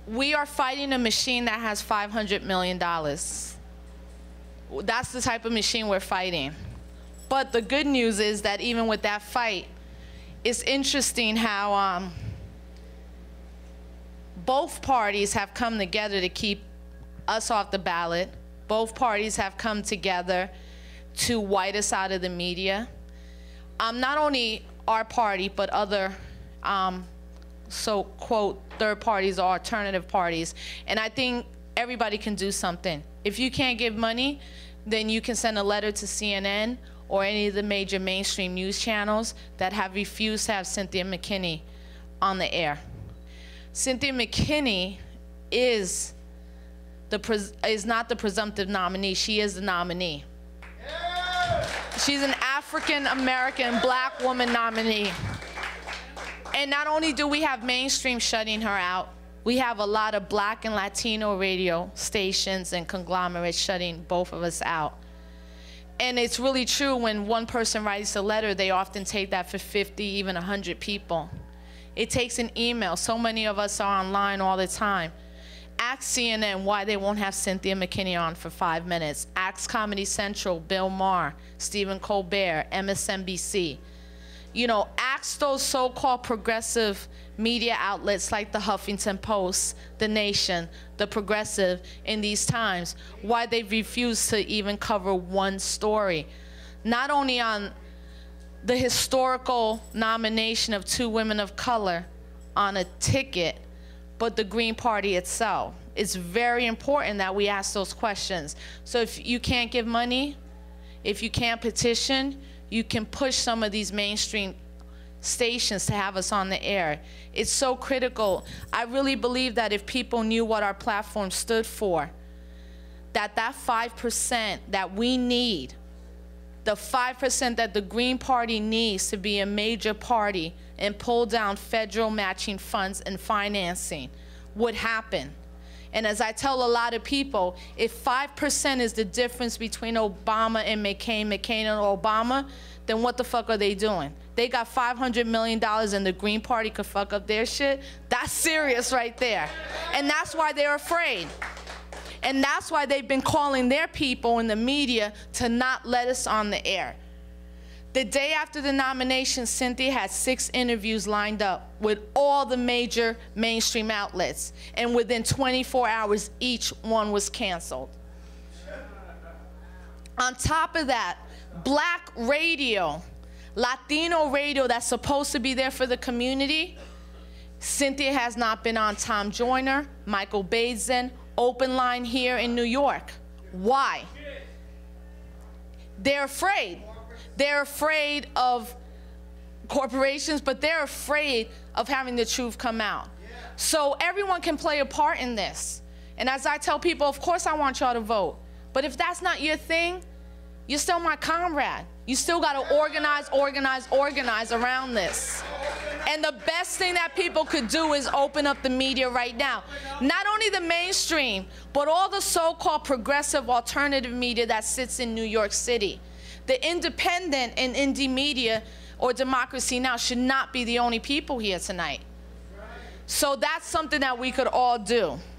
we are fighting a machine that has $500 million. That's the type of machine we're fighting. But the good news is that even with that fight, it's interesting how both parties have come together to keep us off the ballot. Both parties have come together to white us out of the media. Not only our party, but other so quote third parties or alternative parties. And I think everybody can do something. If you can't give money, then you can send a letter to CNN or any of the major mainstream news channels that have refused to have Cynthia McKinney on the air. Cynthia McKinney is not the presumptive nominee. She is the nominee. She's an African-American black woman nominee. And not only do we have mainstream shutting her out, we have a lot of Black and Latino radio stations and conglomerates shutting both of us out. And it's really true, when one person writes a letter, they often take that for 50, even 100 people. It takes an email. So many of us are online all the time. Ask CNN why they won't have Cynthia McKinney on for 5 minutes. Ask Comedy Central, Bill Maher, Stephen Colbert, MSNBC. You know, ask those so-called progressive media outlets like the Huffington Post, The Nation, The Progressive in these times, why they refuse to even cover one story. Not only on the historical nomination of 2 women of color on a ticket, but the Green Party itself. It's very important that we ask those questions. So if you can't give money, if you can't petition, you can push some of these mainstream stations to have us on the air. It's so critical. I really believe that if people knew what our platform stood for, that 5% that we need, the 5% that the Green Party needs to be a major party and pull down federal matching funds and financing would happen. And as I tell a lot of people, if 5% is the difference between Obama and McCain, McCain and Obama, then what the fuck are they doing? They got $500 million and the Green Party could fuck up their shit? That's serious right there. And that's why they're afraid. And that's why they've been calling their people in the media to not let us on the air. The day after the nomination, Cynthia had 6 interviews lined up with all the major mainstream outlets. And within 24 hours, each one was canceled. On top of that, black radio, Latino radio that's supposed to be there for the community, Cynthia has not been on Tom Joyner, Michael Basin, Open Line here in New York. Why? They're afraid. They're afraid of corporations, but they're afraid of having the truth come out. So everyone can play a part in this. And as I tell people, of course I want y'all to vote. But if that's not your thing, you're still my comrade. You still got to organize, organize, organize around this. And the best thing that people could do is open up the media right now. Not only the mainstream, but all the so-called progressive alternative media that sits in New York City. The independent and indie media or Democracy Now! Should not be the only people here tonight. So that's something that we could all do.